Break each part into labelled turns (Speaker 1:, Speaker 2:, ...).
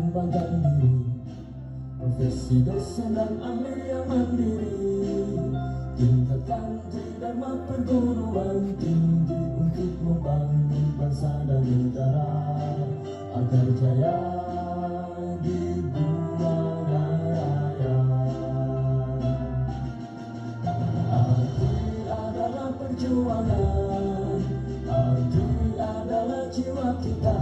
Speaker 1: mengembangkan diri, profesi dosen dan ahli yang mandiri, tingkatkan dharma perguruan tinggi untuk membangun bangsa dan negara agar jaya di buana raya. Arti adalah perjuangan, arti adalah jiwa kita,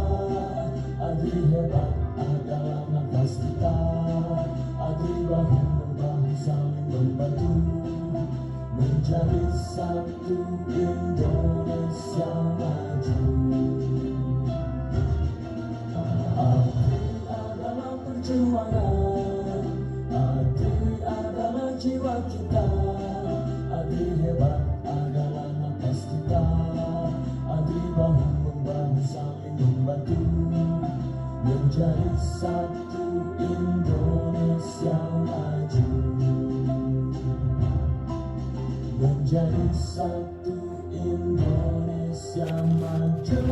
Speaker 1: arti hebat adalah nafas kita, arti bahu-membahu saling membantu menjadi satu Indonesia maju. Arti adalah perjuangan, arti adalah jiwa kita, arti hebat adalah nafas kita, arti bahu-membahu saling membantu menjadi satu Indonesia maju. Menjadi satu Indonesia maju.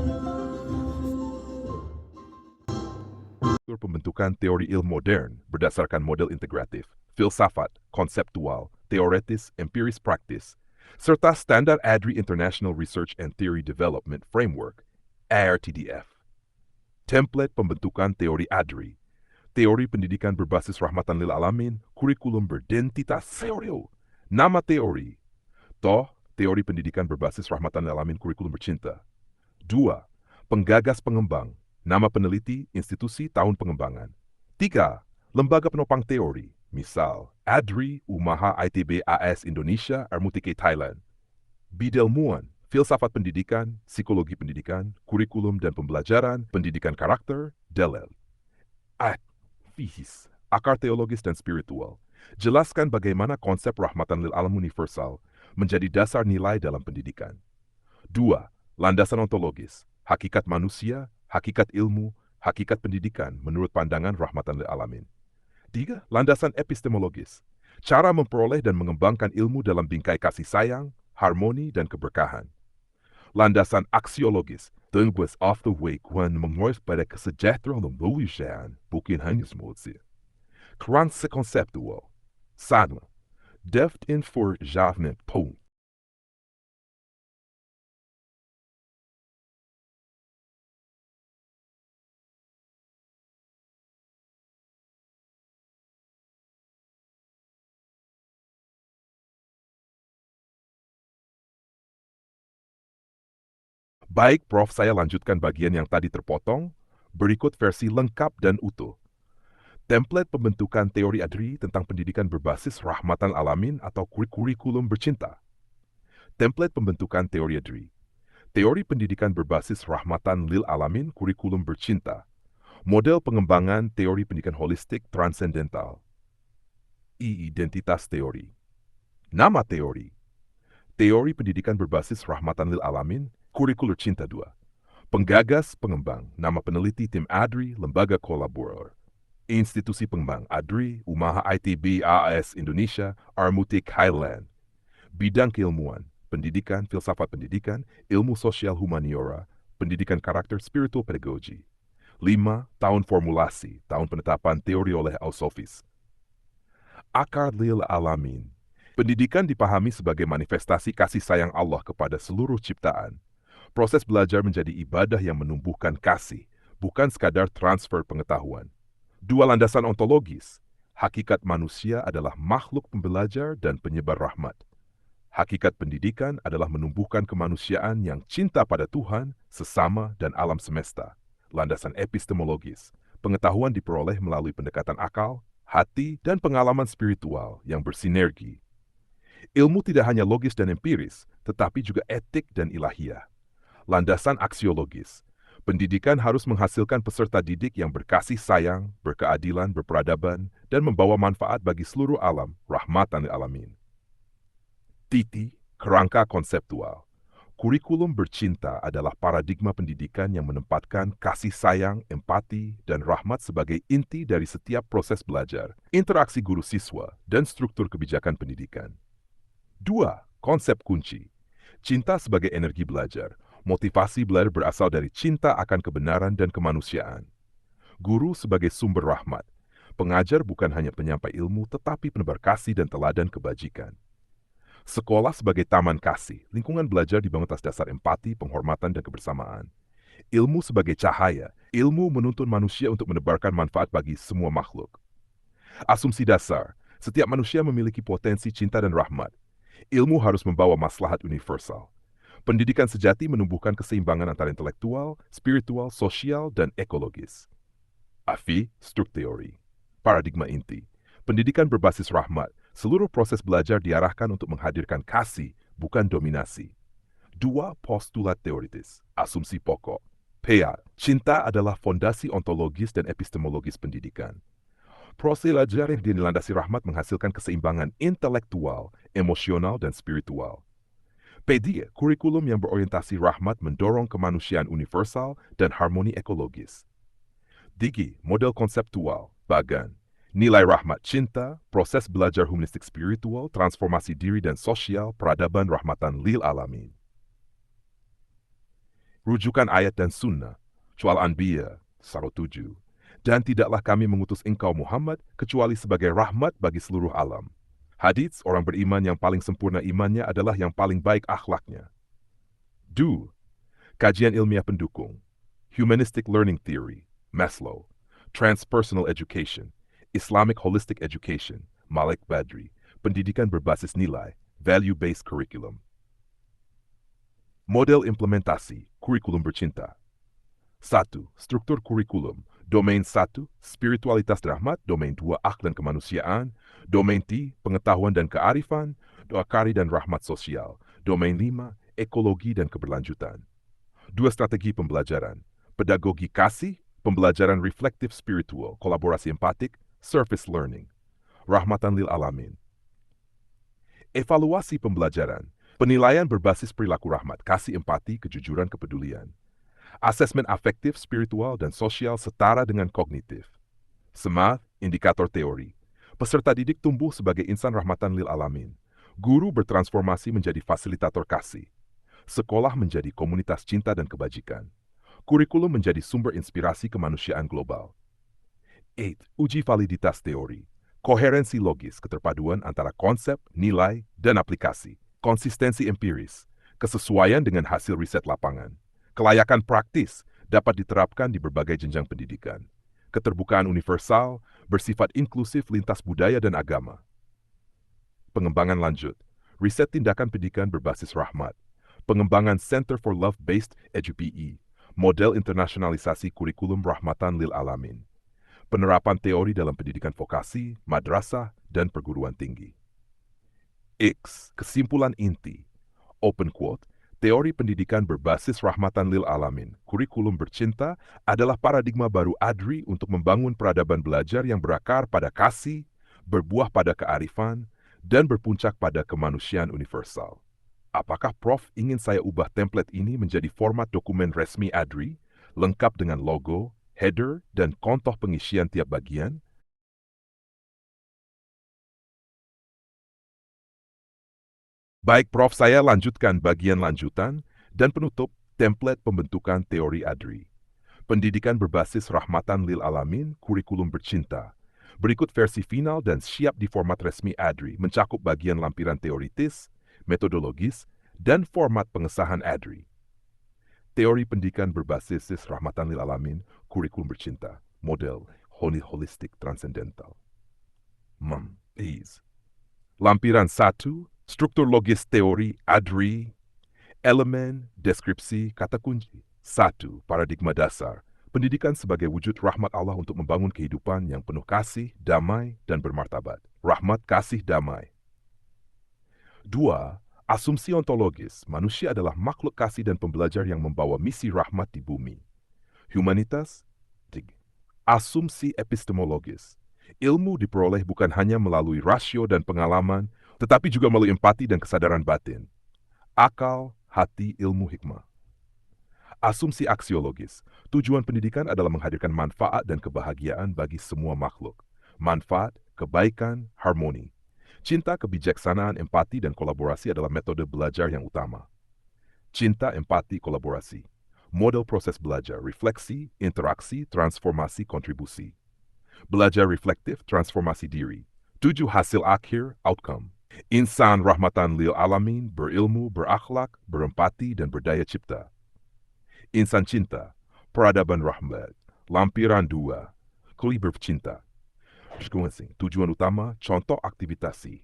Speaker 2: Pembentukan teori ilmu modern berdasarkan model integratif, filsafat, konseptual, teoretis, empiris praktis, serta standar ADRI International Research and Theory Development Framework, ARTDF. Template pembentukan teori ADRI, teori pendidikan berbasis rahmatan lil alamin, kurikulum berdentitas teorio, nama teori, teori pendidikan berbasis rahmatan lil alamin, kurikulum bercinta. 2. Penggagas pengembang, nama peneliti, institusi, tahun pengembangan. 3. Lembaga penopang teori, misal ADRI, Umaha ITB AS Indonesia, Armutike Thailand. Bidelmuan, filsafat pendidikan, psikologi pendidikan, kurikulum dan pembelajaran, pendidikan karakter, DELEL. Fihis, akar teologis dan spiritual. Jelaskan bagaimana konsep rahmatan lil alam universal menjadi dasar nilai dalam pendidikan. 2. Landasan ontologis, hakikat manusia, hakikat ilmu, hakikat pendidikan menurut pandangan rahmatan lil alamin. 3. Landasan epistemologis, cara memperoleh dan mengembangkan ilmu dalam bingkai kasih sayang, harmoni, dan keberkahan. Landasan aksiologis, tenggus of the way kwan mengurus pada kesejahteraan lembaga bukan hanya semulsi. Kerangka konseptual, sadma, deft in for javne po. Baik, Prof, saya lanjutkan bagian yang tadi terpotong, berikut versi lengkap dan utuh. Template pembentukan teori ADRI tentang pendidikan berbasis rahmatan alamin atau kurikulum bercinta. Template pembentukan teori ADRI. Teori pendidikan berbasis rahmatan lil alamin, kurikulum bercinta. Model pengembangan teori pendidikan holistik transendental. Identitas teori. Nama teori. Teori pendidikan berbasis rahmatan lil alamin, kurikulum cinta 2. Penggagas pengembang, nama peneliti tim ADRI, lembaga kolaborator. Institusi pengembang ADRI, Umaha ITB AS Indonesia, Armutik Thailand. Bidang keilmuan, pendidikan, filsafat pendidikan, ilmu sosial humaniora, pendidikan karakter, spiritual pedagogi. 5. Tahun formulasi, tahun penetapan teori oleh Ausofis. Akar lil alamin. Pendidikan dipahami sebagai manifestasi kasih sayang Allah kepada seluruh ciptaan. Proses belajar menjadi ibadah yang menumbuhkan kasih, bukan sekadar transfer pengetahuan. 2. Landasan ontologis. Hakikat manusia adalah makhluk pembelajar dan penyebar rahmat. Hakikat pendidikan adalah menumbuhkan kemanusiaan yang cinta pada Tuhan, sesama, dan alam semesta. Landasan epistemologis. Pengetahuan diperoleh melalui pendekatan akal, hati, dan pengalaman spiritual yang bersinergi. Ilmu tidak hanya logis dan empiris, tetapi juga etik dan ilahiyah. Landasan aksiologis. Pendidikan harus menghasilkan peserta didik yang berkasih sayang, berkeadilan, berperadaban, dan membawa manfaat bagi seluruh alam, rahmatan lil alamin. Kerangka konseptual. Kurikulum bercinta adalah paradigma pendidikan yang menempatkan kasih sayang, empati, dan rahmat sebagai inti dari setiap proses belajar, interaksi guru siswa, dan struktur kebijakan pendidikan. 2. Konsep kunci. Cinta sebagai energi belajar. Motivasi belajar berasal dari cinta akan kebenaran dan kemanusiaan. Guru sebagai sumber rahmat. Pengajar bukan hanya penyampai ilmu, tetapi penebar kasih dan teladan kebajikan. Sekolah sebagai taman kasih, lingkungan belajar dibangun atas dasar empati, penghormatan, dan kebersamaan. Ilmu sebagai cahaya, ilmu menuntun manusia untuk menebarkan manfaat bagi semua makhluk. Asumsi dasar, setiap manusia memiliki potensi cinta dan rahmat. Ilmu harus membawa maslahat universal. Pendidikan sejati menumbuhkan keseimbangan antara intelektual, spiritual, sosial, dan ekologis. AFI, Strukteori. Paradigma inti. Pendidikan berbasis rahmat. Seluruh proses belajar diarahkan untuk menghadirkan kasih, bukan dominasi. 2 postulat teoritis. Asumsi pokok. PA. Cinta adalah fondasi ontologis dan epistemologis pendidikan. Proses belajar yang dilandasi rahmat menghasilkan keseimbangan intelektual, emosional, dan spiritual. P3, kurikulum yang berorientasi rahmat mendorong kemanusiaan universal dan harmoni ekologis. 3, model konseptual, bagan. Nilai rahmat cinta, proses belajar humanistik spiritual, transformasi diri dan sosial, peradaban rahmatan lil alamin. Rujukan ayat dan sunnah, Syu'al Anbiya, 107. Dan tidaklah kami mengutus engkau Muhammad kecuali sebagai rahmat bagi seluruh alam. Hadits, orang beriman yang paling sempurna imannya adalah yang paling baik akhlaknya. 2. Kajian ilmiah pendukung. Humanistic Learning Theory, Maslow. Transpersonal Education, Islamic Holistic Education, Malik Badri. Pendidikan berbasis nilai, Value-Based Curriculum. Model implementasi, kurikulum bercinta. 1. Struktur kurikulum. Domain 1, spiritualitas rahmat. Domain 2, akhlak dan kemanusiaan. Domain 3, pengetahuan dan kearifan. Doa kari dan rahmat sosial. Domain 5, ekologi dan keberlanjutan. 2 strategi pembelajaran. Pedagogi kasih, pembelajaran reflektif spiritual, kolaborasi empatik, surface learning. Rahmatan lil alamin. Evaluasi pembelajaran. Penilaian berbasis perilaku rahmat, kasih empati, kejujuran, kepedulian. Asesmen afektif, spiritual, dan sosial setara dengan kognitif. SMART, indikator teori. Peserta didik tumbuh sebagai insan rahmatan lil alamin. Guru bertransformasi menjadi fasilitator kasih. Sekolah menjadi komunitas cinta dan kebajikan. Kurikulum menjadi sumber inspirasi kemanusiaan global. 8. Uji validitas teori. Koherensi logis, keterpaduan antara konsep, nilai, dan aplikasi. Konsistensi empiris, kesesuaian dengan hasil riset lapangan. Kelayakan praktis dapat diterapkan di berbagai jenjang pendidikan. Keterbukaan universal, bersifat inklusif lintas budaya dan agama. Pengembangan lanjut, riset tindakan pendidikan berbasis rahmat. Pengembangan Center for Love-Based EduPE, model internasionalisasi kurikulum rahmatan lil alamin. Penerapan teori dalam pendidikan vokasi, madrasah, dan perguruan tinggi. X. Kesimpulan inti. Open quote. Teori pendidikan berbasis rahmatan lil alamin, kurikulum bercinta adalah paradigma baru ADRI untuk membangun peradaban belajar yang berakar pada kasih, berbuah pada kearifan, dan berpuncak pada kemanusiaan universal. Apakah Prof ingin saya ubah template ini menjadi format dokumen resmi ADRI, lengkap dengan logo, header, dan kontoh pengisian tiap bagian? Baik Prof, saya lanjutkan bagian lanjutan dan penutup template pembentukan teori ADRI. Pendidikan berbasis rahmatan lil alamin, kurikulum bercinta. Berikut versi final dan siap di format resmi ADRI, mencakup bagian lampiran teoritis, metodologis, dan format pengesahan ADRI. Teori pendidikan berbasis rahmatan lil alamin, kurikulum bercinta, model holistik transcendental. Is. Lampiran 1, struktur logis teori ADRI, elemen, deskripsi, kata kunci. 1. Paradigma dasar. Pendidikan sebagai wujud rahmat Allah untuk membangun kehidupan yang penuh kasih, damai, dan bermartabat. Rahmat, kasih, damai. 2. Asumsi ontologis. Manusia adalah makhluk kasih dan pembelajar yang membawa misi rahmat di bumi. Humanitas. 3. Asumsi epistemologis. Ilmu diperoleh bukan hanya melalui rasio dan pengalaman, tetapi juga melalui empati dan kesadaran batin. Akal, hati, ilmu, hikmah. Asumsi aksiologis. Tujuan pendidikan adalah menghadirkan manfaat dan kebahagiaan bagi semua makhluk. Manfaat, kebaikan, harmoni. Cinta, kebijaksanaan, empati, dan kolaborasi adalah metode belajar yang utama. Cinta, empati, kolaborasi. Model proses belajar, refleksi, interaksi, transformasi, kontribusi. Belajar reflektif, transformasi diri. 7 hasil akhir, outcome. Insan rahmatan lil alamin, berilmu, berakhlak, berempati, dan berdaya cipta. Insan cinta, peradaban rahmat, lampiran 2, kuli bercinta. Tujuan utama, contoh aktivitasi.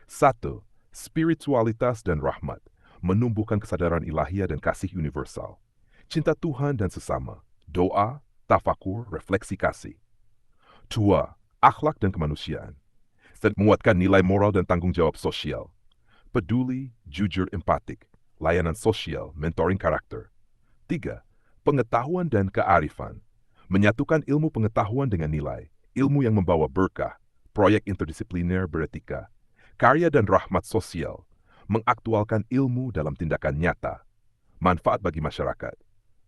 Speaker 2: 1. Spiritualitas dan rahmat, menumbuhkan kesadaran ilahiyah dan kasih universal. Cinta Tuhan dan sesama, doa, tafakur, refleksi kasih. 2. Akhlak dan kemanusiaan, menguatkan nilai moral dan tanggung jawab sosial. Peduli, jujur, empatik, layanan sosial, mentoring karakter. 3. Pengetahuan dan kearifan, menyatukan ilmu pengetahuan dengan nilai, ilmu yang membawa berkah, proyek interdisipliner beretika, karya dan rahmat sosial, mengaktualkan ilmu dalam tindakan nyata, manfaat bagi masyarakat,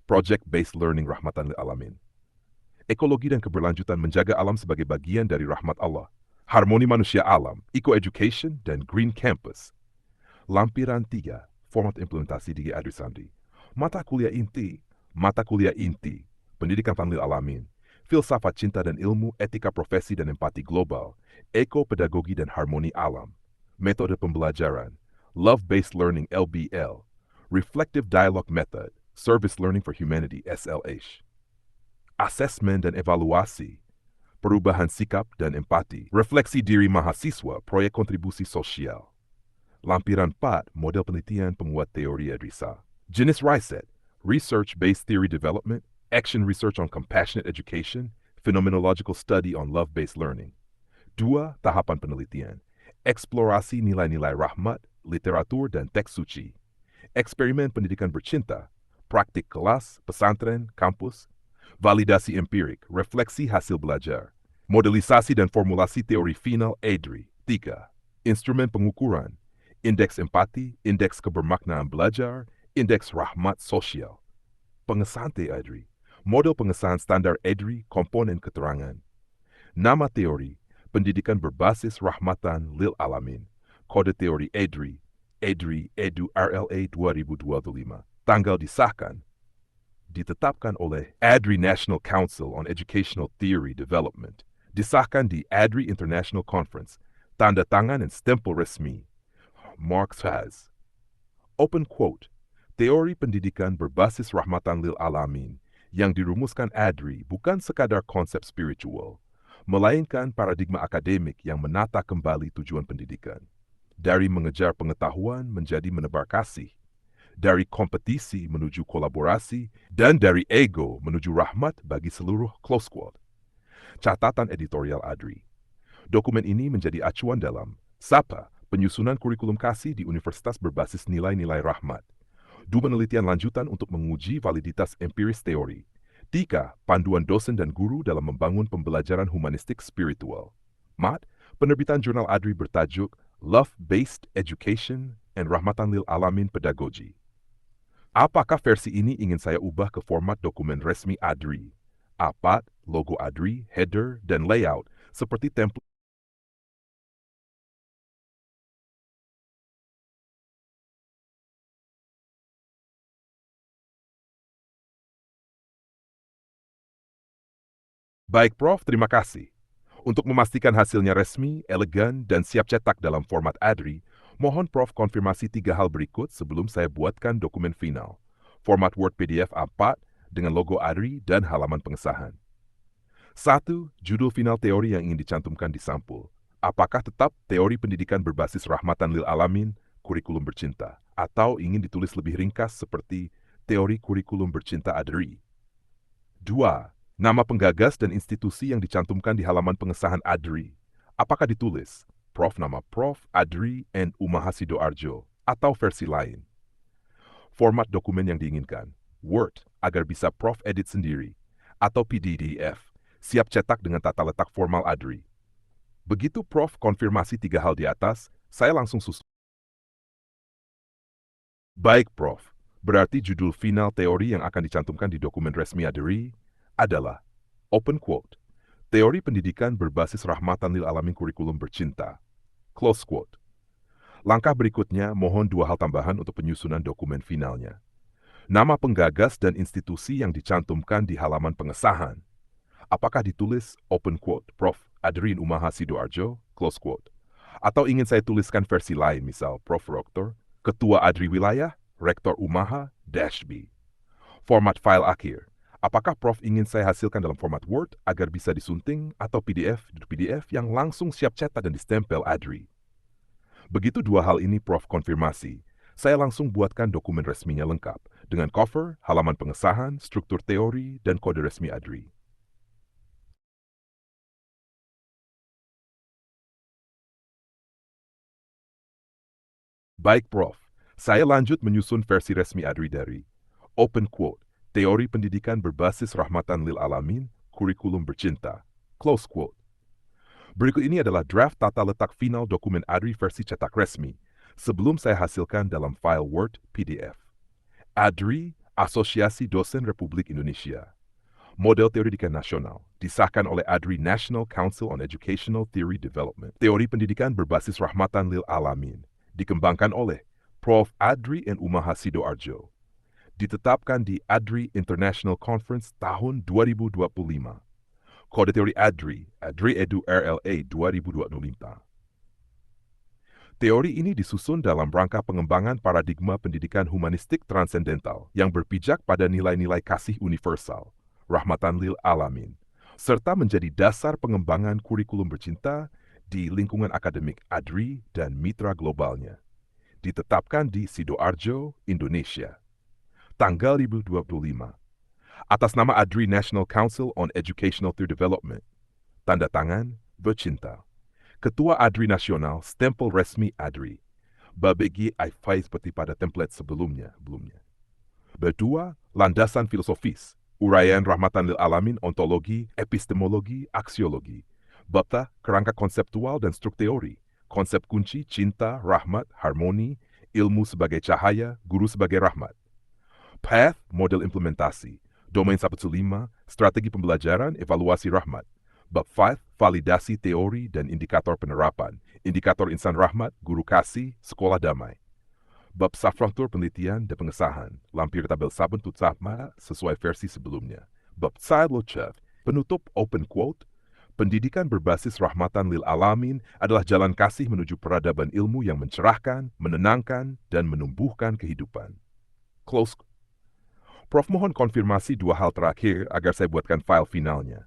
Speaker 2: project-based learning rahmatan lil alamin. Ekologi dan keberlanjutan, menjaga alam sebagai bagian dari rahmat Allah, harmoni manusia alam, eco-education, dan green campus. Lampiran 3, format implementasi DG Adri Sandi. Mata kuliah inti, pendidikan lil alamin, filsafat cinta dan ilmu, etika profesi dan empati global, eko-pedagogi dan harmoni alam, metode pembelajaran, love-based learning LBL, reflective dialogue method, service learning for humanity SLH, asesmen dan evaluasi, perubahan sikap dan empati, refleksi diri mahasiswa, proyek kontribusi sosial. Lampiran 4, model penelitian penguat teori Adrisa. Jenis riset, research-based theory development, action research on compassionate education, phenomenological study on love-based learning. 2. Tahapan penelitian, eksplorasi nilai-nilai rahmat, literatur dan teks suci. Eksperimen pendidikan bercinta, praktik kelas, pesantren, kampus, validasi empirik, refleksi hasil belajar, modelisasi dan formulasi teori final ADRI. 3. Instrumen pengukuran, indeks empati, indeks kebermaknaan belajar, indeks rahmat sosial. Pengesahan ADRI, model pengesahan standar ADRI, komponen keterangan. Nama teori, pendidikan berbasis rahmatan lil alamin. Kode teori ADRI, ADRI Edu RLA 2025. Tanggal disahkan, ditetapkan oleh ADRI National Council on Educational Theory Development. Disahkan di ADRI International Conference. Tanda tangan dan stempel resmi. Marx has. Open quote, teori pendidikan berbasis rahmatan lil alamin yang dirumuskan ADRI bukan sekadar konsep spiritual, melainkan paradigma akademik yang menata kembali tujuan pendidikan. Dari mengejar pengetahuan menjadi menebar kasih, dari kompetisi menuju kolaborasi, dan dari ego menuju rahmat bagi seluruh close quote. Catatan editorial ADRI. Dokumen ini menjadi acuan dalam SAPA, penyusunan kurikulum kasih di universitas berbasis nilai-nilai rahmat. 2. Penelitian lanjutan untuk menguji validitas empiris teori. 3. Panduan dosen dan guru dalam membangun pembelajaran humanistik spiritual. 4. Penerbitan jurnal ADRI bertajuk Love-Based Education and Rahmatan Lil Alamin Pedagogy. Apakah versi ini ingin saya ubah ke format dokumen resmi ADRI? A4, logo ADRI, header, dan layout seperti template. Baik Prof, terima kasih. Untuk memastikan hasilnya resmi, elegan, dan siap cetak dalam format ADRI, mohon Prof konfirmasi 3 hal berikut sebelum saya buatkan dokumen final. Format Word PDF A4 dengan logo ADRI dan halaman pengesahan. 1. Judul final teori yang ingin dicantumkan di sampul. Apakah tetap teori pendidikan berbasis rahmatan lil alamin, kurikulum bercinta, atau ingin ditulis lebih ringkas seperti teori kurikulum bercinta ADRI? 2. Nama penggagas dan institusi yang dicantumkan di halaman pengesahan ADRI. Apakah ditulis nama Prof. ADRI NU Mahasidoarjo atau versi lain? Format dokumen yang diinginkan, Word agar bisa Prof edit sendiri, atau PDF, siap cetak dengan tata letak formal ADRI. Begitu Prof konfirmasi 3 hal di atas, saya langsung susun. Baik Prof, berarti judul final teori yang akan dicantumkan di dokumen resmi ADRI adalah, open quote, teori pendidikan berbasis rahmatan lil alamin kurikulum bercinta, close quote. Langkah berikutnya, mohon 2 hal tambahan untuk penyusunan dokumen finalnya. Nama penggagas dan institusi yang dicantumkan di halaman pengesahan. Apakah ditulis open quote Prof. Adrian Umaha Sidoarjo, close quote. Atau ingin saya tuliskan versi lain, misal Prof. Rektor, Ketua Adri Wilayah, Rektor Umaha, -B. Format file akhir. Apakah Prof ingin saya hasilkan dalam format Word agar bisa disunting atau PDF yang langsung siap cetak dan distempel Adri? Begitu dua hal ini Prof konfirmasi, saya langsung buatkan dokumen resminya lengkap dengan cover, halaman pengesahan, struktur teori, dan kode resmi Adri. Baik Prof, saya lanjut menyusun versi resmi Adri dari open quote, teori pendidikan berbasis rahmatan lil alamin, kurikulum bercinta, close quote. Berikut ini adalah draft tata letak final dokumen Adri versi cetak resmi sebelum saya hasilkan dalam file Word PDF. Adri, Asosiasi Dosen Republik Indonesia. Model Teori Pendidikan Nasional, disahkan oleh Adri National Council on Educational Theory Development. Teori pendidikan berbasis rahmatan lil alamin, dikembangkan oleh Prof. Adri N. Umaha Sidoarjo. Ditetapkan di Adri International Conference tahun 2025. Kode teori Adri, Adri Edu RLA 2025. Teori ini disusun dalam rangka pengembangan paradigma pendidikan humanistik transendental yang berpijak pada nilai-nilai kasih universal, rahmatan lil alamin, serta menjadi dasar pengembangan kurikulum bercinta di lingkungan akademik Adri dan mitra globalnya. Ditetapkan di Sidoarjo, Indonesia. Tanggal 2025. Atas nama Adri National Council on Educational Theory Development. Tanda tangan, bercinta. Ketua Adri Nasional, stempel resmi Adri. Babegi Aifai seperti pada template sebelumnya. Berdua, landasan filosofis, uraian rahmatan lil alamin, ontologi, epistemologi, aksiologi. Bapta, kerangka konseptual dan struk teori, konsep kunci, cinta, rahmat, harmoni, ilmu sebagai cahaya, guru sebagai rahmat. Path, model implementasi, domain 115, strategi pembelajaran, evaluasi rahmat. Bab 5, validasi teori dan indikator penerapan, indikator insan rahmat, guru kasih, sekolah damai. Bab safrantur penelitian dan pengesahan, lampir tabel sabun tutsama sesuai versi sebelumnya. Bab Lochev, penutup open quote, pendidikan berbasis rahmatan lil alamin adalah jalan kasih menuju peradaban ilmu yang mencerahkan, menenangkan, dan menumbuhkan kehidupan. Close. Prof mohon konfirmasi dua hal terakhir agar saya buatkan file finalnya.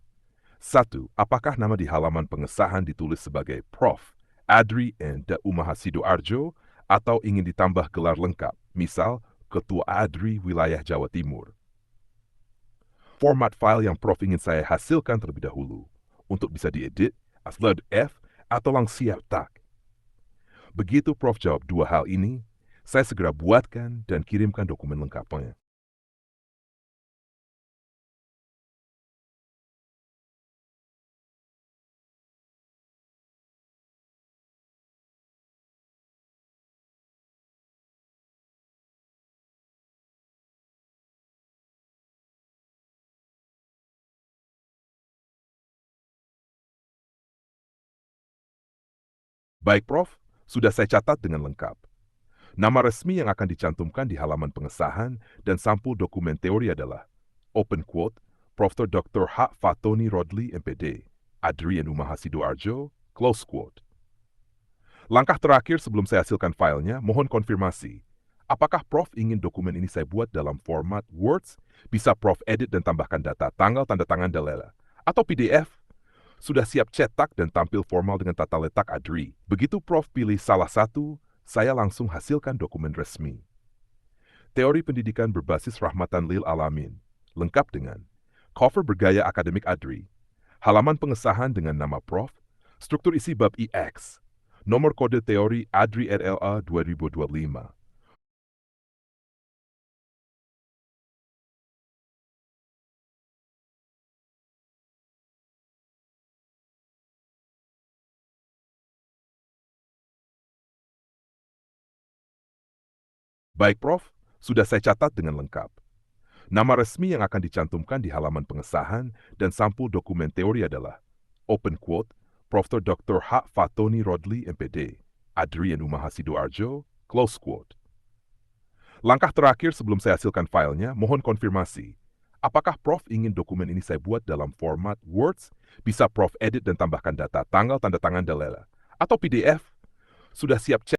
Speaker 2: 1. Apakah nama di halaman pengesahan ditulis sebagai Prof. Adri N. Umaha Sidoarjo atau ingin ditambah gelar lengkap, misal Ketua Adri Wilayah Jawa Timur? Format file yang Prof ingin saya hasilkan terlebih dahulu untuk bisa diedit, upload F, atau langsung siap tak. Begitu Prof jawab dua hal ini, saya segera buatkan dan kirimkan dokumen lengkapnya. Baik Prof, sudah saya catat dengan lengkap. Nama resmi yang akan dicantumkan di halaman pengesahan dan sampul dokumen teori adalah open quote, Prof. Dr. H. Fatoni Rodli, MPD, Adri N. Umaha Sidoarjo, close quote. Langkah terakhir sebelum saya hasilkan filenya, mohon konfirmasi. Apakah Prof ingin dokumen ini saya buat dalam format Words, bisa Prof edit dan tambahkan data tanggal, tanda tangan, dalila, atau PDF? Sudah siap cetak dan tampil formal dengan tata letak Adri. Begitu Prof pilih salah satu, saya langsung hasilkan dokumen resmi. Teori pendidikan berbasis rahmatan lil alamin, lengkap dengan cover bergaya akademik Adri, halaman pengesahan dengan nama Prof, struktur isi bab IX, nomor kode teori Adri RLA 2025. Baik Prof, sudah saya catat dengan lengkap. Nama resmi yang akan dicantumkan di halaman pengesahan dan sampul dokumen teori adalah open quote, Prof. Dr. H. Fatoni Rodli, MPD, Adri N. Umaha Sidoarjo, close quote. Langkah terakhir sebelum saya hasilkan filenya, mohon konfirmasi. Apakah Prof ingin dokumen ini saya buat dalam format Words? Bisa Prof edit dan tambahkan data, tanggal, tanda tangan, dan lain-lain. Atau PDF? Sudah siap cek